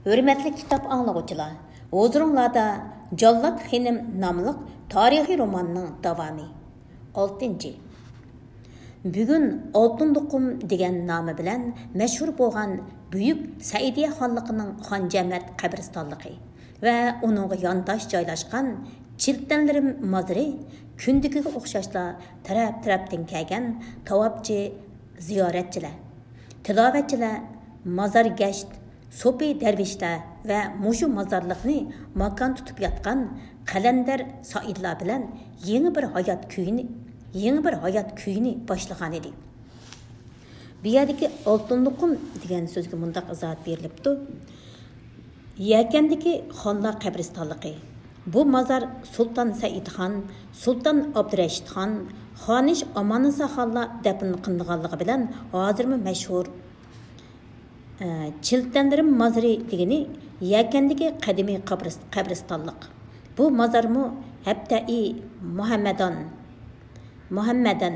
Hürmetli kitap anlıqçılar, huzurunlarda Jallat Xenim namlıq tarihi romanның davamı. 6. Bugün Altın Duqum degan nomi bilan mashhur bo'lgan Buyuk Saidiya xonligining Xon Jamiyat qabristonligi va uningga yondosh joylashgan Chiltanlarim mazari kundikiga o'xshashla taraf-tarafdan kelgan tavobchi ziyoratchilar, tilovatchilar, mazar gasht, so'pi darvishlar va mushu mazorliqni makon tutib yotgan qalandar soidlar bilan yangi bir hayot kuyini boshlagan edi. Bu yerdagi Altın Duqum degan so'zga mundaq izoh berilibdi. Yakandagi xonlar qabristonligi. Bu mazar Sultan Saidxon, Sultan Abdurashidxon, Xonish Omonisa xonlar dafn qilinganligi bilan hozirmi mashhur Chiltanlarim mazari degani yakandagi qadimiy qabristonlik. Bu mazarmu Habtai Muhammadan,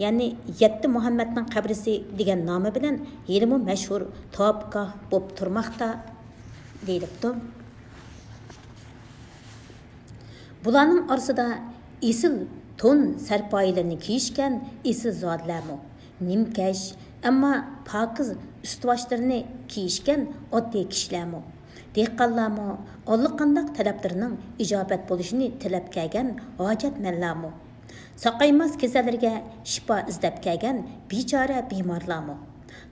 ya'ni 7 Muhammadning qabrisi degan nomi bilan yelimi mashhur tavobgoh bo'lib turmoqda deyilibdi. Bularning orasida isil to'n sarpoyilarini kiyishgan isil zotlarmi, nimkash, ammo pokiz ustuvoshlarini kiyishgan oddiy kishilarmi, dehqonlarmi, allaqandoq talablarining ijobat bo'lishini tilab kelgan hojatmanlarmi, saqaymas kasallarga shifo izlab kelgan bechora bemorlarmi,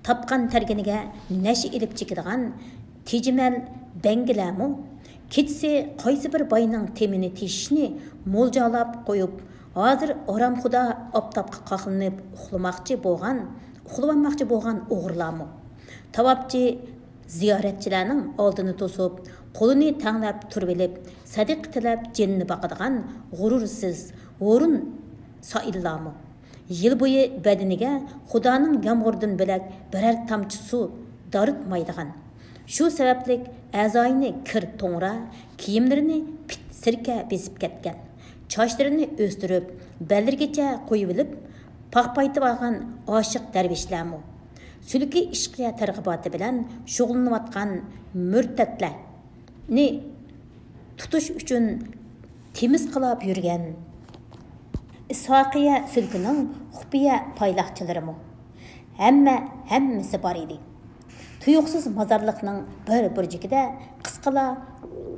topgan targiniga nashi ilib chekadigan tejmal bangilarmi, ketsi qaysi bir boyning temini teshishni mo'ljalab qo'yib, hozir oramxuda oftobga qoqilib uxlamoqchi bo'lgan o'g'irlarmi, tavobchi ziyoratchilarning oldini to'sib, qo'lini tanglab turib olib, sadiq tilab jinni boqadigan g'urursiz, o'rin soillarmi, yil bo'yi badaniga Xudoning yomg'irdan bilak biror tomchi suv daritmaydigan, shu sababli a'zoyini kir to'ngra, kiyimlarini pit sirka besib ketgan, chochlarini o'stirib, ballarigacha qo'yib olib, paqpaytib olgan oshiq darvishlarmi, sulki ishqiya targ'iboti bilan shug'ullanayotgan murtadlarni tutish uchun temiz qilib yurgan Ishoqiya sulkining xufiya payloqchilarimi, hammasi bor edi. Tuyuqsiz mazarliqning bir burjikida qisqala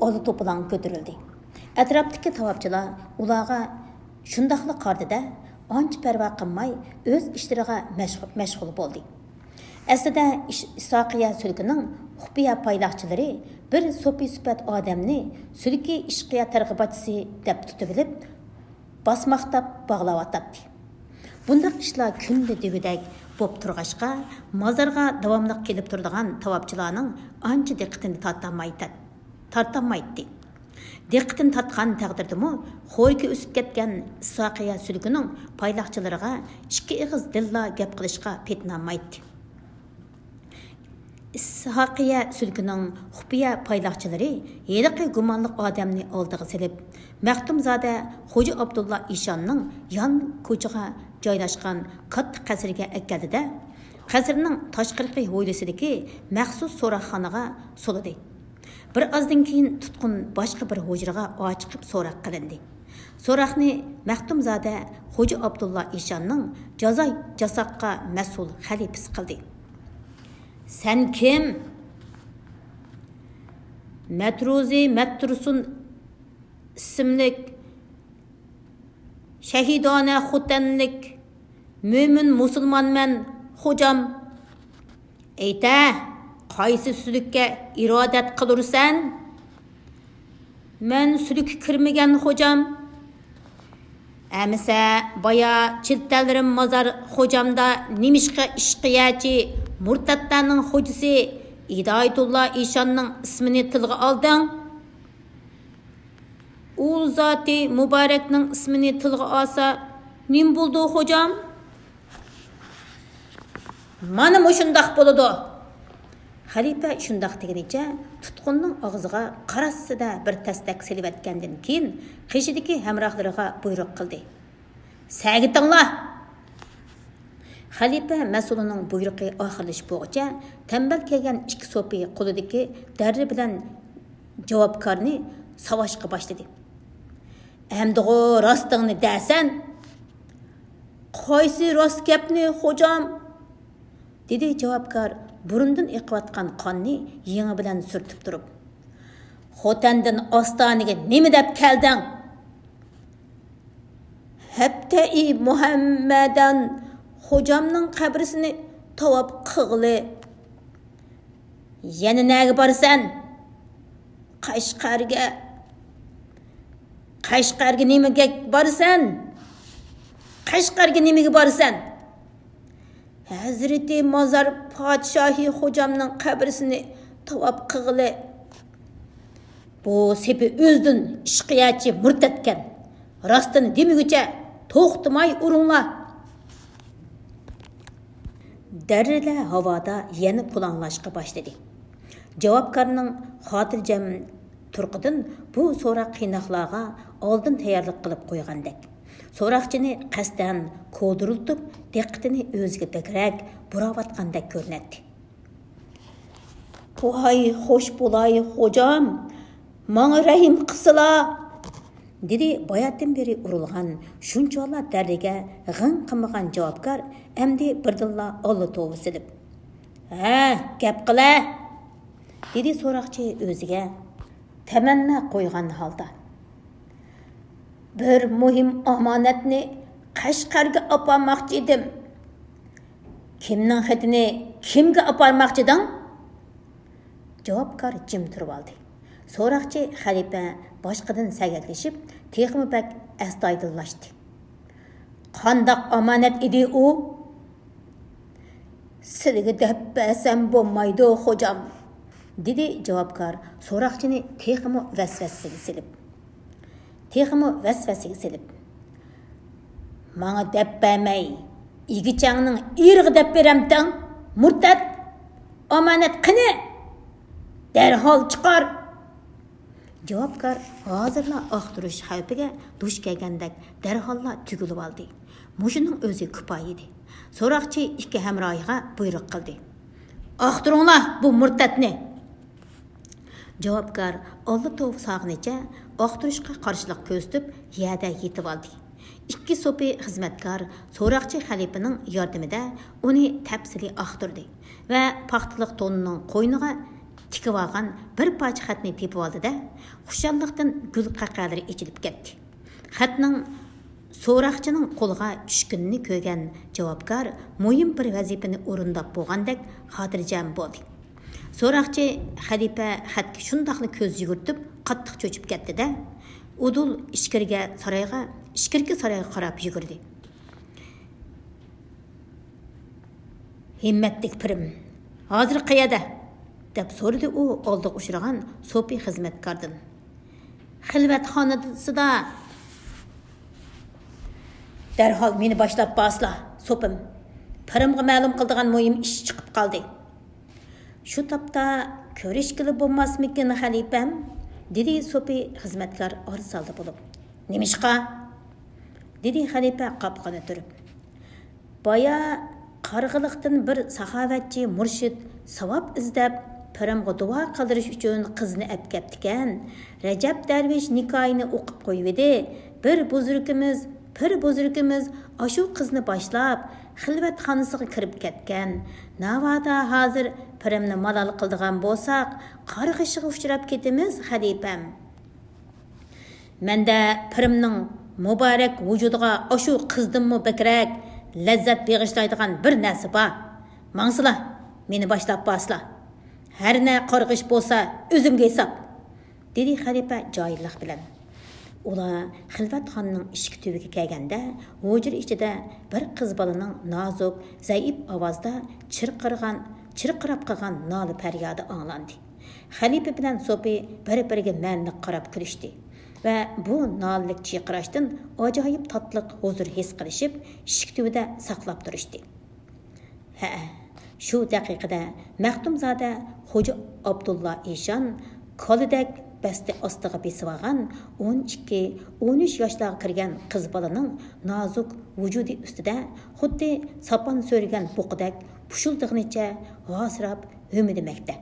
ozi to'plan ko'tarildi. Atrofdagi tavobchilar ularga shundaqli qardida ancha parvo qilmay o'z ishlariga mashg'ul bo'ldi. Aslida Ishoqiya sulkining xufiya payloqchilari bir so'pi sifat odamni sulki ishqiya targ'ibotchisi deb tutib olib, basmaqtab bog'layotdi. Bundaq ishlar kunda degidak bo'lib turg'ashqa, mazarga davomli kelib turadigan tavobchilarning ancha diqqatini tortamaydi. Diqqatini tortgan taqdirdimi, xo'rga o'sib ketgan Ishoqiya sulkining payloqchilariga ikki ig'iz dilla gap qilishga petnamaydi. Ishoqiya sulkining xufiya payloqchilari yeliqi gumonliq odamni oldiga silib, Maxtumzoda Xo'ja Abdulla Ishonning yon ko'chaga joylashgan katta qasrga keldi-da, qasrning tashqarqi hovlisidagi maxsus so'roqxonaga soldi. Bir ozdan keyin tutqun boshqa bir hujraga ochiqib so'roq qilindi. So'roqni Maxtumzoda Xo'ja Abdulla Ishonning jazoqqa mas'ul xalifasi qildi. Sen kim? Matrusun ismlik shahidona xutanlik mo'min musulmonman xo'jam. Ayta, qaysi sulukka irodat qilursan? Men suluk kirmagan xo'jam. Amisa boya Chiltanlarim mazar xo'jamda nimishqa ishqiyachi murtadlarning xo'jisi Hidoyatulloh Ishonning ismini tilga olding. U zoti Muborakning ismini tilga olsa, nim bo'ldi xo'jam? Mana shundaq bo'ladi. Xalifa shundaq degunicha tutqunning og'ziga qarasida bir tasdak selivatgandan keyin qishidagi hamrohlariga buyruq qildi. Sagitinglar. Xalifa mas'ulining buyruqi oxirlashib bo'lguncha tambal kelgan ikki so'pi qo'lidagi darri bilan javobkorni savashga boshladi. Әмдіғо растыңны дәсән? Қайсы раст кәпні, хожам? Деді жауапкар бұрындың иқыватқан қанны еңі білән сүртіп тұрып. Хотәндің астаныға немі деп кәлдің? Həbtə-i Muhammədən hocamның qəbrisini tavab qığılı. Yəni nəgi barsan? Qashqarga nimaga borsan? Qashqarga nimaga borsan? Hazreti Mazar podshohi hojamning qabrisini tavab qig'ili. Bu sepi o'zdan ishqiyachi murtatgan. Rostini demiguncha to'xtamay uringlar. Darrila havoda yana pulanlashga boshladi. Javobkorning xotirjam turqidan bu so'roq qiynoqlarga oldin tayyorlik qilib qo'ygandek. So'roqchini qasdan ko'diriltib, diqqatini o'ziga bekrak buravatgandek ko'rinadi. "Voy, xo'sh bo'lay, hojam. Menga rahim qilsila", dedi boyatdan beri urilgan, shunchalar dardiga g'ing qilmagan javobgar endi birdilla Alloh to'g'ri silib. "Ha, gap qila", dedi so'roqchi o'ziga tamanna qo'ygan holda. "Bir muhim omonatni Qashqarga olmoqchi edim." "Kimning xatini kimga olmoqchi eding?" Javobkor jim turib oldi. So'roqchi xalifa boshqadan sagarlashib, texmi bak astoydillashdi. "Qandoq omonat edi u?" "Sizga deb bersam bo'lmaydi, hojam", dedi javobkor so'roqchini texmi vasvasiga silib. "Manga deb bermay, igichangning irg'i deb beramding, murtad. Omonat qani? Darhol chiqar." Javobkor hozirla oqtirish xavfiga duch kelgandek darholla tugilib oldi. Mushuning o'zi kifoya edi. So'roqchi ikki hamrohiga buyruq qildi. "Oqtiringlar bu murtadni." Javobkor Alloh to'g'ri sog'inicha oqtirishga qarshilik ko'rsatib, yerda yetib oldi. Ikki so'pi xizmatkor so'roqchi xalifaning yordamida uni tafsili oqtirdi va paxtaliq to'nining qo'yniga tikib olgan bir parcha xatni tepib oldi-da, xushalliqdan gul qaqalari ichilib ketdi. Xatning so'roqchining qo'liga tushganini ko'rgan javobkor muhim bir vazifani o'rindab bo'lgandek xotirjam bo'ldi. So'roqchi xalifa xatga shundoqli ko'z yugurtib, qattiq cho'chib ketdi-da, udul ishkirga saroyga qarab yugurdi. "Himmatlik pirim, hozir qayerda?" deb so'radi u oldiga uchragan so'pi xizmatkordan. "Xilvatxonasida." "Darhol meni boshlab basla, so'pim. Pirimga ma'lum qildigan muhim ish chiqib qoldi." "Shu topda ko'rishkili bo'lmasmikin, xalifam?" dedi so'pi xizmatkor orsalda bo'lib. "Nimishqa?" dedi xalifa qopqona turib. "Boya qarg'iliqdan bir saxovatchi murshid savob izlab pirimga duo qildirish uchun qizni olib ketdikan. Rajab darvish nikohini o'qib qo'yib edi. Bir buzrukimiz ashu qizni boshlab xilvatxonasiga kirib ketgan. Navoda hozir pirimni malol qildigan bo'lsak, qarg'ishiga uchrab ketamiz, xalifam. Menda pirimning muborak vujudiga ashu qizdimmi bakrak lazzat beg'ishlaydigan bir narsa bor. Mangsila, meni boshlab basla. Har ne qarg'ish bo'lsa, o'zimga hisob", dedi xalifa joyillik bilan. Ular xilvatxonning eshik tubiga kelganda, hujra ichida bir qiz bolaning nozik, zaif ovozda chirqirab qolgan nola faryodi anglandi. Xalifa bilan so'pi bir-biriga ma'niq qarab kulishdi va bu nollik chirqirashdan ajoyib tatliq huzur his qilishib, eshik tubida saqlab turishdi. Shu daqiqada Maxtumzoda Xo'ja Abdulla Eshon qo'lidek bəsti astığı besivağan 12-13 yaşlarga kirgan qiz balaning nozuk vujudi ustida xuddi sapan so'rgan buqidek pushuldig'inicha g'asirab hömidemakda.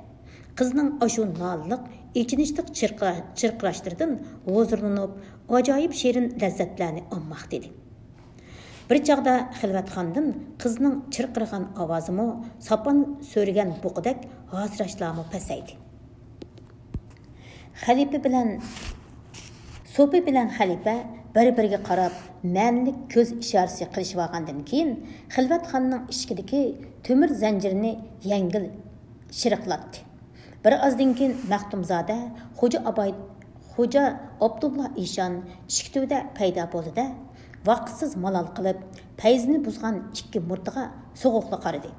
Qizning ashu nolliq, ichinishliq chirqirashlardan huzurlanib, ajoyib shirin lazzatlarni olmoqda edi. Bir chaqda xilvatxondan qizning chirqirgan ovozimi sapan so'rgan buqidek g'asirashlarmi pasaydi. So'pi bilan Xalifa bir-biriga qarab, ma'nilik ko'z ishorasi qilishib olgandan keyin xilvatxonning ishkidagi temir zanjirini yengil shiriqlatdi. Bir ozdan keyin Maxtumzoda Xo'ja Abdulla Eshon ishkitida paydo bo'ldi-da, vaqtsiz malol qilib, payzini buzgan ikki murtiga so'g'uqli qaradi.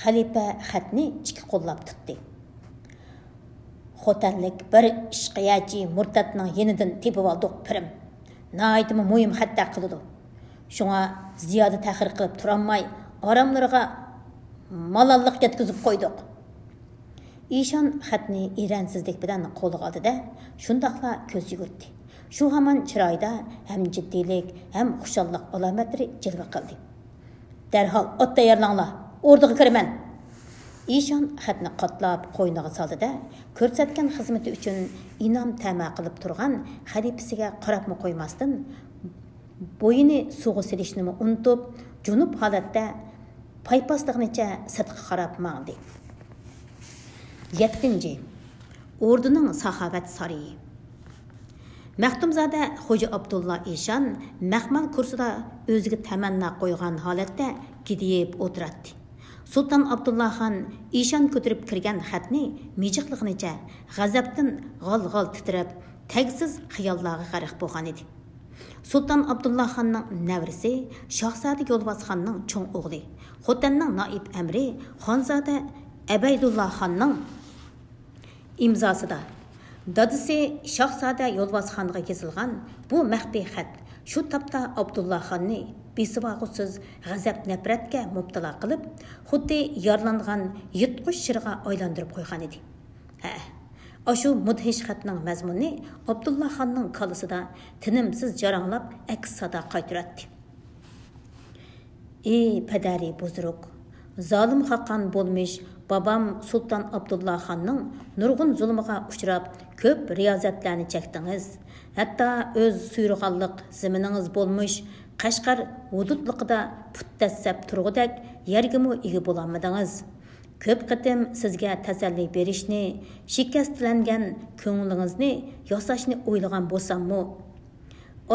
Xalifa xatni ikki qo'llab tutdi. Xotanlik bir ishqiyachi murtatning yenidan tepib oldik pirim. Naytimi muhim xatda qildi. Shunga ziyoda ta'xir qilib turolmay, aramlarga malollik yetkazib qo'ydik. Eshon xatni eransizlik bilan qo'lga oldi-da, shundaqla ko'z yugurtdi. Shu hamon chiroyda ham jiddiylik, ham xushallik alomatlari jilva qildi. Darhol ot tayyorlanglar, o'rniga kiraman. Eshon xatni qatlab qo'yniga soldi-da, ko'rsatgan xizmati uchun inom ta'ma qilib turgan xalifasiga qarabmi qo'ymasdan, bo'yini suvga silishni unutib, junub holatda paypasliqnicha sirtqa qarab mangdi. 7. Orduning saxovat sarayi. Maxtumzoda Xo'ja Abdulla Eshon maxmal kursida o'ziga tamanna qo'ygan holatda gidiyib o'tiradi. Sultan Abdullah Xon Eshon ko'tirib kirgan xatni mijiqliqnicha g'azabdan g'al-g'al titrab, tagsiz xayollarga g'arq bo'lgan edi. Sultan Abdullah Xonning navrisi Shohzoda Yo'lbosxonning cho'ng o'g'li, xotanning noib amri Xonzoda Abaydullah Xonning imzosida dadisi Shohzoda Yo'lbosxonga yozilgan bu maxfiy xat shu topda Abdullah Xonni besivog'siz g'azab nafratga mubtalo qilib, xuddi yorlangan yutqish shirga aylantirib qo'ygan edi. Ashu mudhish xatning mazmuni Abdullah Xonning qo'lisida tinimsiz jaranglab aks sada qaytaradi. Ey padari buzruk, zolim haqqan bo'lmish babam Sultan Abdullah Xonning nurg'un zulmiga uchrab, ko'p riyozatlarni chekdingiz. Hatta o'z suyruqanliq ziminingiz bo'lmish Qashqar hududliqida putdassab turg'udak yergimi ega bo'lolmadingiz. Ko'p qitim sizga tasalli berishni, shikastlangan ko'nglingizni yasashni o'ylagan bo'lsammi,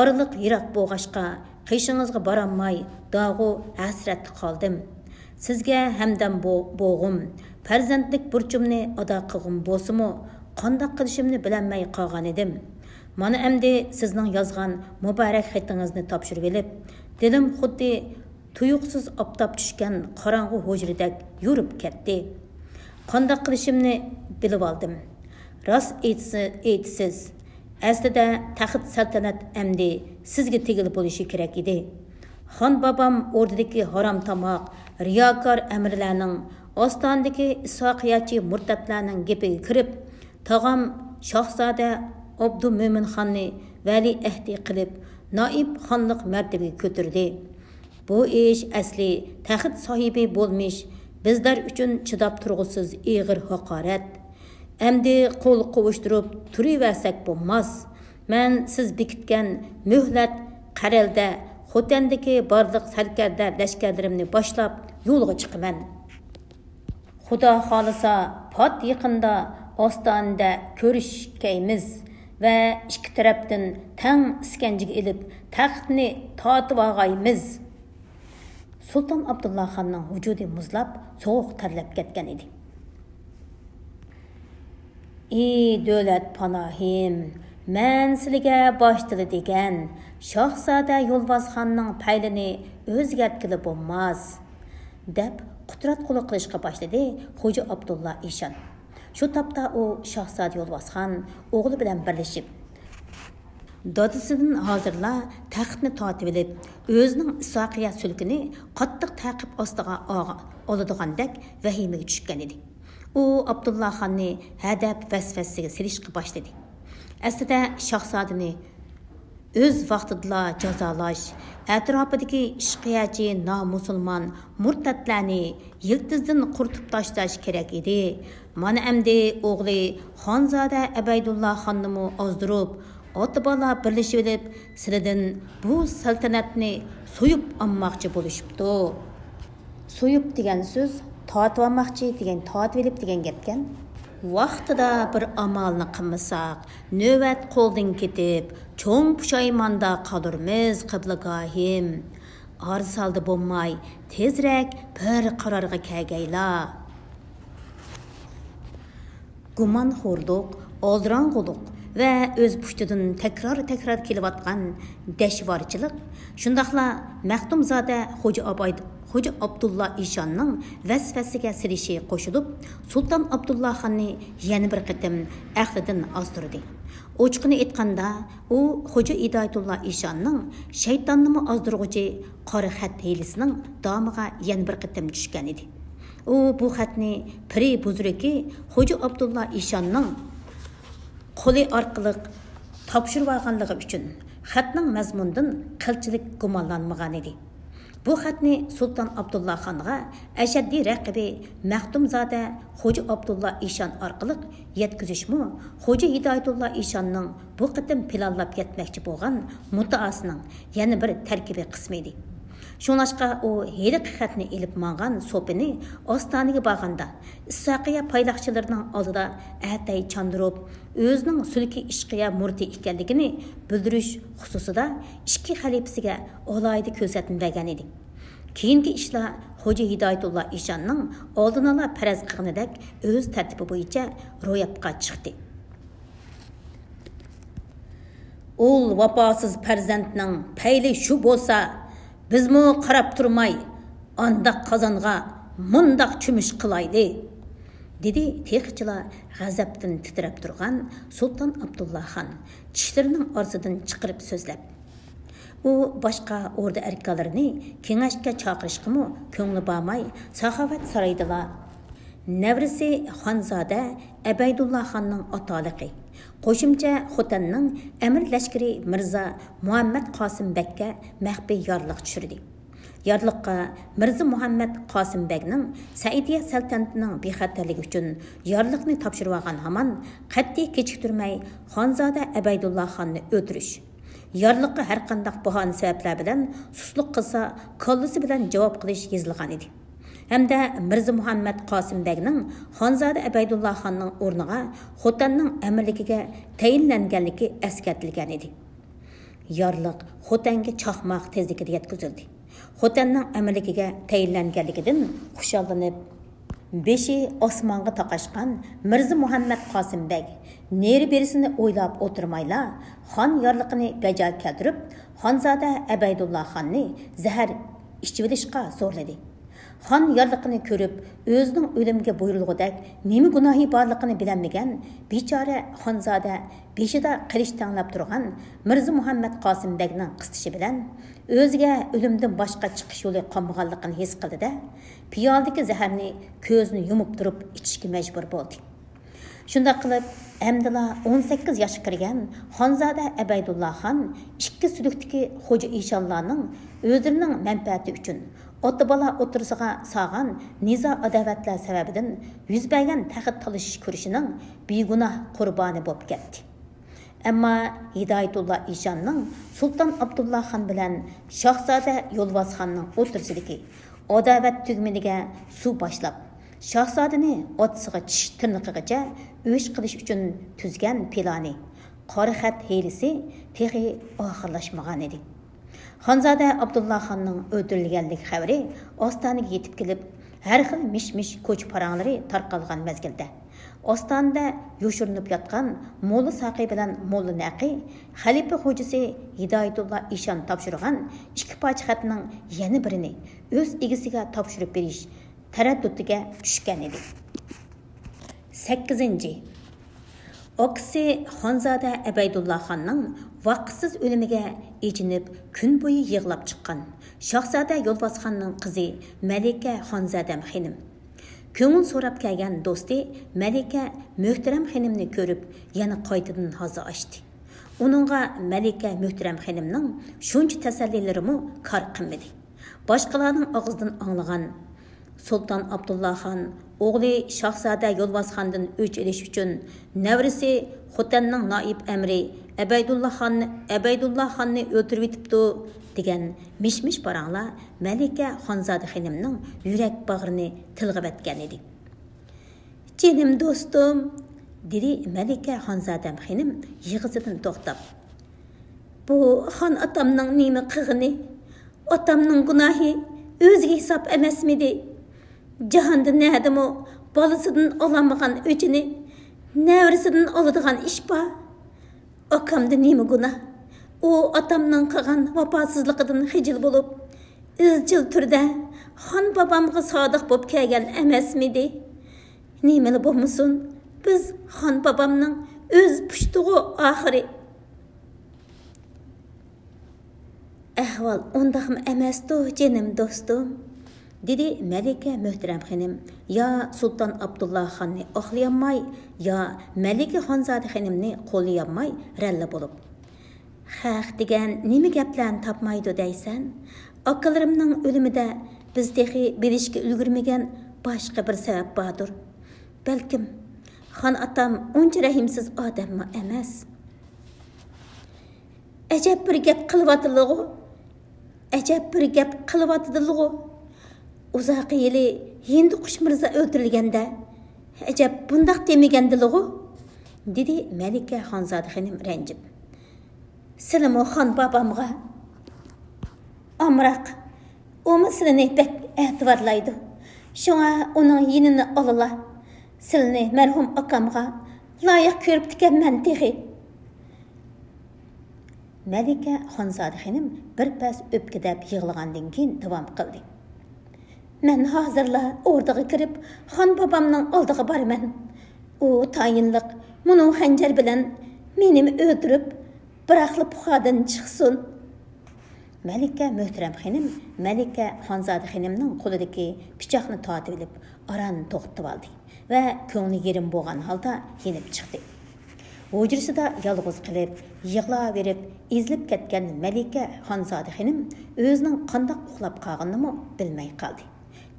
oraliq yiroq bo'g'ashqa qishingizga borolmay dog'u hasrat qoldim. Sizga hamdam bo'g'im, farzandlik burchimni ado qilg'im bo'lsimi, qandoq qilishimni bilolmay qolgan edim. Mana endi sizning yozgan muborak xatingizni topshirib elib, dilim xuddi tuyuqsiz optab tushgan qorong'u hujradak yurib ketdi. Qandoq qilishimni bilib oldim. Rost aytsiz, aslida taxt saltanat endi sizga tegil bo'lishi kerak edi. Xon babam o'rdidagi harom tamoq, riyokor amirlarning, ostondagi isoqiyachi murtatlarning gapiga kirib, tog'am Shohzoda Abdumo'min Xonni vali ahdi qilib, noib xonliq martabaga ko'tirdi. Bu ish asli taxt sohibi bo'lmish, bizlar uchun chidab turg'usiz ig'ir haqorat. Endi qo'l qovushtirib turaversak bo'lmas. Men siz bekitgan muhlat qaralda Xotandagi barliq sarkarda lashkarlarimni boshlab yo'lga chiqaman. Xudo xolisa pot yaqinda ostonda ko'rishkaymiz va ikki tarafdan tang iskanjiga ilib taxtni tortib olg'aymiz. Sultan Abdullah Xonning vujudi muzlab, sovuq tarlab ketgan edi. Ey davlat panohim, men sizga boshtil degan Shohzoda Yo'lbosxonning paylini o'zgartkili bo'lmas, deb qudrat quli qilishga boshladi Xo'ja Abdullah Eshon. Shu topda u Shohzoda Yo'lbosxon o'g'li bilan birlashib, dadasidan hozirla taxtni tortib olib, o'zining isoqiya sulkini qattiq taqib ostiga oladigandek vahimaga tushgan edi. u Abdullah xonni hadab vasvasiga silishga boshladi. Aslida Shahzodani o'z vaqtida jazolash, atrofidagi ishqiyachi nomusulmon murtadlarni yiltizdan quritib tashlash kerak edi. Mana endi o'g'li Xonzoda Abaydullah xonnimi ozdirib, ota bola birlashib olib, sizlardan bu saltanatni so'yib olmoqchi bo'lishibdi. So'yib degan so'z tortib olmoqchi degan, tortib olib degan gapkan. Vaqtida bir amalni qilmasak, navbat qo'ldan ketib, cho'ng pushaymonda qolurmiz qiblagahim. Arsalda bo'lmay, tezroq bir qarorga kelgaylar. Gumonxo'rlik, oldirang'ulik va o'z pushtidan takror kelayotgan dashvorchilik, shundaqla Maxtumzoda Xo'ja Abdullah Ishonning vasvasiga silishi qo'shilib, Sulton Abdullah xonni yana bir qitim aqlidan ozdirdi. Ochiqini aytganda, u Xo'ja Hidoyatulloh Ishonning shaytonni ozdirg'uchi qora xat hilisining domiga yana bir qitim tushgan edi. U bu xatni Piri buzriki Xo'ja Abdullah Ishonning qo'li orqali topshirib olganligi uchun xatning mazmunidan qilchilik gumonlanmagan edi. Bu xatni Sultan Abdullah xonga ashaddiy raqibi Maxtumzoda Xo'ja Abdullah Ishon orqali yetkazishmi, Xo'ja Hidoyatulloh Ishonning bu qitim planlab ketmoqchi bo'lgan mutaasining yana bir tarkibiy qismi edi. Shunlashqa u heliq xatni ilib mangan sopini ostoniga borganda Issaqiya payloqchilarining oldida atay chandırib, o'zining sulki ishqiya murti ekanligini bildirish xususida ikki xalifasiga olayda ko'rsatmagan edi. Keyingi ishlar Xo'ja Hidoyatulloh Ishonning oldinala faraz qilganidek o'z tartibi bo'yicha ro'yobga chiqdi. Ul vafosiz farzandning payli shu bo'lsa, bizmi qarab turmay, andaq qozonga mundaq chumush qilayli, dedi texchilar g'azabdan titrab turgan Sulton Abdullah xon tishlarining orasidan chiqarib so'zlab. U boshqa o'rda erkalarini kengashga chaqirishqimi ko'ngli bormay, saxovat saroyida navrisi Xonzoda Abaydullah xonning otaliqi qo'shimcha Xotanning amir lashkari Mirza Muhammad Qosimbekka maxfiy yorliq tushirdi. Yorliqqa Mirza Muhammad Qosimbekning Saidiya saltanatining bexatarligi uchun yorliqni topshirib olgan hamon qat'iy kechiktirmay Xonzoda Abaydullah xonni o'ldirish. Yorliqqa har qanday bahona sabablar bilan susluq qilsa, kollisi bilan javob qilish yozilgan edi. Hamda Mirza Muhammad Qosimbekning Xonzoda Abaydullah xonning o'rniga Xotanning amirligiga tayinlanganligi eskartilgan edi. Yorliq Xotanga chaqmoq tezligida yetkazildi. Xotanning amirligiga tayinlanganligidan xushallanib, beshi osmonga taqashgan Mirza Muhammad Qosimbek neri berisini o'ylab o'tirmayla xon yorliqini bajo keltirib, Xonzoda Abaydullah xonni zahar ichib olishga zo'rladi. Xon yorliqini ko'rib, o'zining o'limga buyurilgudek nima gunohi borligini bilmagan bechora Xonzoda beshida qilish tanlab turgan Mirza Muhammad Qosimbekning qistishi bilan o'ziga o'limdan boshqa chiqish yo'li qolmaganligini his qildi-da, piyoldagi zaharni ko'zni yumib turib ichishga majbur bo'ldi. Shunda qilib, Amdila 18 yoshga kirgan Xonzoda Abaydullah xon ikki sudukdagi Xo'ja Ishonlarning o'zlarining manfaati uchun ota bola o'tirisiga sog'an nizo adovatlar sababidan yuz bergan taxit talashish ko'rishining begunoh qurboni bo'lib ketdi. Ammo Hidoyatulloh Ishonning Sulton Abdullah xon bilan Shahzoda Yo'lvoz xonning o'tirisidagi adovat tugminiga suv boshlab, Shahzodani otisiga tish tirnog'igacha o'sh qilish uchun tuzgan plani, qora xat hilisi texi oxirlashmagan edi. Xonzoda Abdullah xonning o'ldirilganlik xabari ostoniga yetib kelib, har xil mish-mish ko'ch paranglari tarqalgan mezgilda ostonda yoshirinib yotgan Mo'lla Saqi bilan Mo'lla Naqi xalifa xo'jasi Hidoyatulloh Ishon topshirgan ikki parcha xatning yana birini o'z egasiga topshirib berish taraddutiga tushgan edi. 8. Oksi Xonzoda Abaydullah xonning vaqtsiz o'limiga echinib kun bo'yi yig'lab chiqqan Shahzoda Yo'lvoz xonning qizi Malika Xonzodam xonim Көңіл сорап кәген досты Мәлике Мөхтәрәм ханымны көріп, яны қайтадан hazı açtı. Onunğa Мәлике Мөхтәрәм ханымның шунча тәсәллиләре кар қылмады. Başqalarının ağızdan anlаған Sultan Abdullah Han oğlu Şahzade Yolbaz Xandan öç eliş üçün nəvrisi Xotanның naib əmri Əbeydullah Xanны öldürüb etibdi degan mişmiş baranglar Мәлике Xonzoda xanımның yürək bağrını tilg'ib etgan edi. "Canım dostum," dedi Мәлике Xonzoda xanım yig'izidan to'xtab. "Bu xon atamның nima qilg'ini? Atamның gunohi o'ziga hisob emasmidi? Jahonda nadimi bolasidan olamagan o'chini nevrisidan oladigan ish bor? Akamda nima gunoh? O atamның qilgan vafosizligidan xijil bo'lib, izchil turda xon babamga sodiq bo'lib kelgan emasmidi? Nimali bo'lmasin, biz xon babamның o'z pushtig'i oxiri." "Ahvol undaqmi emasdi, canım dostum," dedi Мәлике Мөхтәрәм xanım. Ya Sultan Abdullah Xanni oqlayamay, ya Мәлике Xonzoda xanımni qo'llayamay ralla bo'lib. "Xaq degan nima gaplarni topmaydi deysan? Akalarimning o'limida biz texi bilishga ulgurmagan boshqa bir sabab bordir. Balkim xon atam uncha rahimsiz odammi emas. Ajab bir gap qilyotdilar-ku. Ajab bir gap qilyotdilar-ku. Uzoq yili Hind Qush Mirza o'ldirilganda ajab bundaq demagandilar-ku," dedi Мәлике Xonzoda xanım ranjib. "Silimi xon babamga amroq, o masalani bek e'tiborlaydi. Shunga uning yinini olala. Silni marhum akamga loyiq ko'rib tikanman texi." Мәлике Xonzoda xanım bir pas o'pkidab yig'lagandan keyin davom qildi. "Men hozirla o'rdaga kirib, xon babamning oldiga boraman. U tayinliq munu hanjar bilan meni o'ldirib, biroqli puxadan chiqsin." Мәлике Мөхтәрәм xanım Мәлике Xonzoda xanımның qo'lidagi pichoqni tortib olib, aran to'xtatib oldi va ko'ngli yerim bo'lgan holda yenib chiqdi. Hujrasida yolg'iz qilib, yig'laverib, izlib ketgan Мәлике Xonzoda xanım o'zining qandoq uxlab qolganini bilmay qoldi.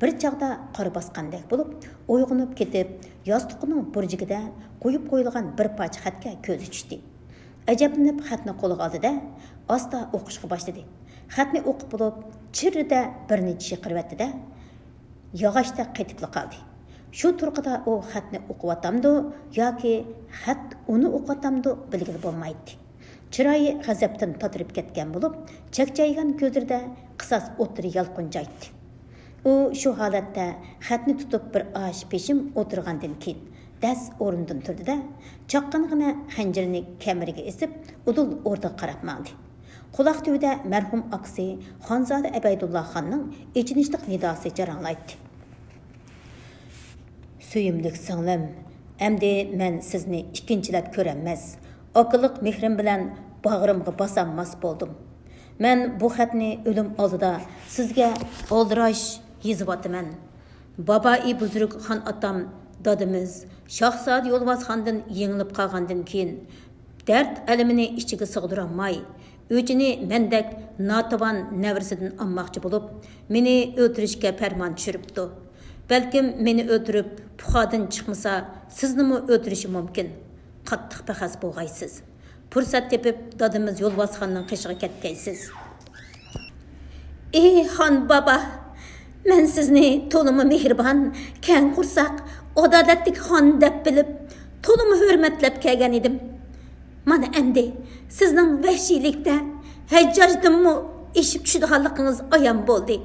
Bir chaqda qor bosqandek bo'lib, uyg'onib ketib, yostiqining burjigida qo'yib qo'yilgan bir parcha xatga ko'zi tushdi. Ajablanib xatni qo'liga oldi-da, asta o'qishga boshladi. Xatni o'qib bo'lib, chirrida bir necha chiqiribdi-da, yog'ochda qaytib qoldi. Shu turqida u xatni o'qiyotamdi yoki xat uni o'qiyotamdi bilgili bo'lmaydi. Chiroyi g'azabdan totirib ketgan bo'lib, chakchaygan ko'zlarida qisos o'tiri yalqinjaydi. U shu holatda xatni tutib bir osh peshim o'tirgandan keyin das o'rnidan turdi-da, chaqqangina xanjirini kameriga esib, udul o'rtaga qarab mandi. Quloq tubida marhum aksi Xonzoda Əbeydullah Xanның ichinishliq nidosi jaranglaydi. "Suyimlik singlim, endi men sizni ikkinchilab ko'ramas. Aqilliq mehrim bilan bag'rimga bosanmas bo'ldim. Men bu xatni o'lim oldida sizga oldirash yozibotman. Babai buzruk xon atam dadimiz Şahzade Yolbaz Xandan yengilib qolgandan keyin dard alamini ichiga sig'dirolmay, o'chini mendek notavan navrisidan olmoqchi bo'lib, meni o'ldirishga farmon tushiribdi. Balkim meni o'ldirib, puxodan chiqmasa, siznimi o'ldirishi mumkin. Qattiq baxas bo'lg'aysiz. Fursat tepib dadimiz Yolbaz Xanning qishig'iga ketgaysiz." "Ey xon baba, men sizni to'limi mehribon, keng qursoq, adolatli xon deb bilib, to'limi hurmatlab kelgan edim. Mana endi sizning vahshiylikda Hajjojdinmi eshib tushadiganligingiz ayon bo'ldi,"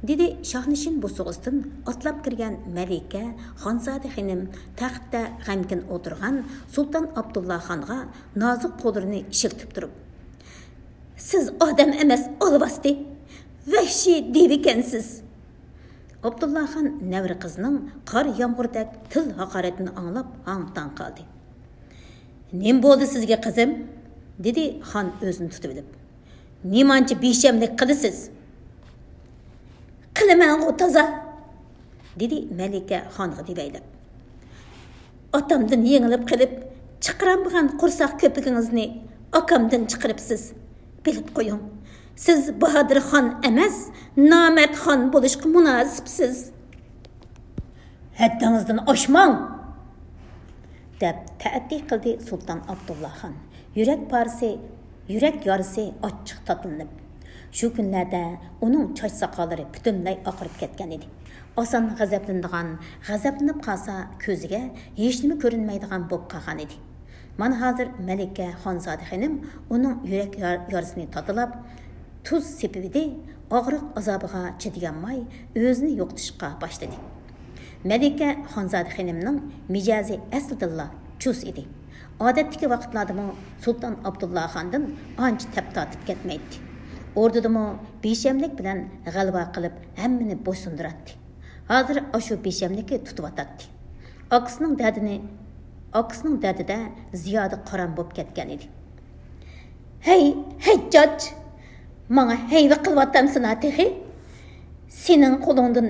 dedi Shohnishin Busug'iston otlab kirgan Мәлике Xonzoda xanım taxtda g'amgin o'tirgan Sultan Abdullah Xonga nozik qo'llarini shiltib turib. "Siz odam emas, olvasti. Vahshiy devikansiz." Abdullah Xon navri qizning qor yomg'irdak til haqoratini anglab hang-tang qoldi. "Nim bo'ldi sizga qizim?" dedi xon o'zini tutib olib. "Nimancha beshamlik qilasiz?" "Qilaman o toza. dedi Malika xonga debaylab. Atamdan yengilib qilib, chiqaramgan qursaq ko'pigingizni akamdan chiqiribsiz. Bilib qo'ying. Siz Bahodir xon emas, nomard xon bo'lishga munosibsiz. Haddingizdan oshmang, deb ta'did qildi Sultan Abdullah xon. Yurak yarisi ochiq tatlanib. Shu kunlarda uning choch soqollari butunlay oqarib ketgan edi. Oson g'azablanib qolsa ko'ziga hech nima ko'rinmaydigan bo'lib qolgan edi. Mana hozir Malika Xonzoda xonim uning yurak yarisini totulab, tuz sepibdi, og'riq azobiga chidaganmay o'zini yo'qotishga boshladi. Malika Xonzoda xonimning mijozi aslidilla chus edi. Odatdagi vaqtlarda Sultan Abdullah xondan ancha tap tortib ketmaydi. Ordudimi beshamlik bilan g'alaba qilib hammani bo'ysundiradi. Hozir shu beshamlikni tutib atadi. Oqsining dardida ziyoda qaram bo'lib ketgan edi. Hey, Hajjaj! Mana heyva qilyapsan atihi. Sening qo'lingdan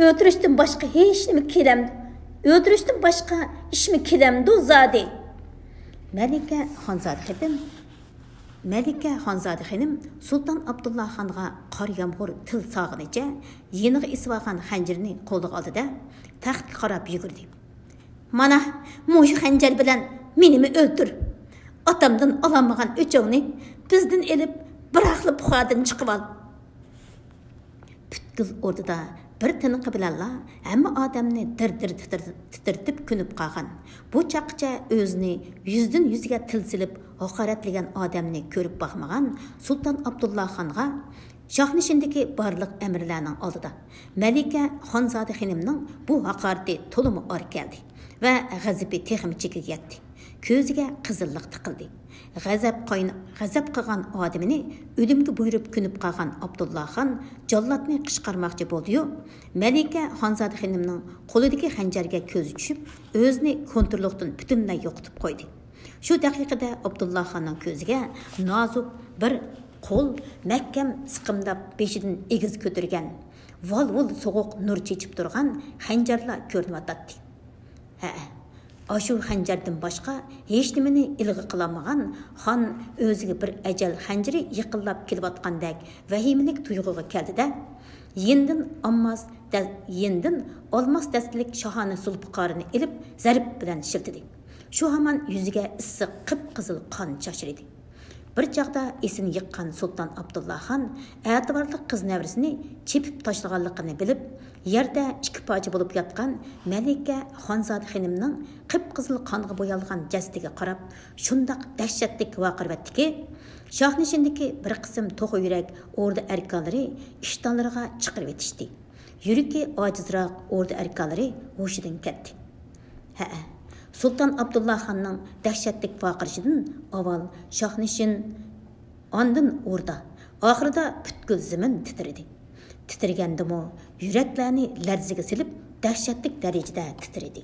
o'tirishdan boshqa hech nima kelamdi. O'tirishdan boshqa ishmi kelamdi zodi. Malika Xonzoda xonim Sultan Abdullah xonga qor yomg'ir til sog'inicha yeniga isvagan xanjirni qo'liga oldida taxtga qarab yugurdi. Mana mushu xanjar bilan meni o'ldir. Atamdan olamagan o'chog'ni bizdan elib biraqli puxadan chiqib ol. Butkul o'rtada bir tiniqi bilanla hamma odamni dir-dir titirtib kunib qolgan. Bu chaqcha o'zini yuzdan yuziga til silib haqoratlagan odamni ko'rib boqmagan Sultan Abdullah xonga shohnishindagi barliq amirlarning oldida Malika Xonzoda xonimning bu haqorati to'limi or keldi va g'azabi texim chekiga yetdi. Ko'ziga qizillik tiqildi. G'azab qilgan odamini o'limga buyurib kunib qolgan Abdullah xon jallodni qishqarmoqchi bo'ldi-yu, Malika Xonzoda xonimning qo'lidagi xanjarga ko'zi tushib, o'zini kontrollikdan butunlay yo'qotib qo'ydi. Shu daqiqada Abdullah xonning ko'ziga nozik bir qo'l mahkam siqimdab beshidan egiz ko'targan, vol-vol so'g'uq nur chechib turgan xanjarlar ko'rinayotdi. Aşu xanjardan boshqa hech nimani ilg'i qilamagan xon o'ziga bir ajal xanjiri yiqillab kelayotgandek vahimalik tuyg'uga keldi-da, yendin olmos dastalik shohona sulpiqorini ilib zarb bilan shiltidi. Shu hamon yuziga issiq qip-qizil qon shoshirdi. Bir chaqda esini yiqqan Sultan Abdullah xon e'tiborli qiz navrisini chepib tashlaganligini bilib, yerda ikki pocha bo'lib yotgan Malika Xonzoda xonimning qip-qizil qonga bo'yalgan jasadiga qarab, shundoq dahshatli voqirvatdiki, shohnishindagi bir qism to'g'ri yurak o'rda arkonlari ishtonlariga chiqirib etishdi. Yuragi ojizroq o'rda arkonlari hushidan ketdi. Sultan Abdullah xonning dahshatli voqirishidan avval shohnishin, ondan o'rda, oxirida butkul zamin titradi. Titragandimi, yuraklarni larziga silib, dahshatli darajada titradi.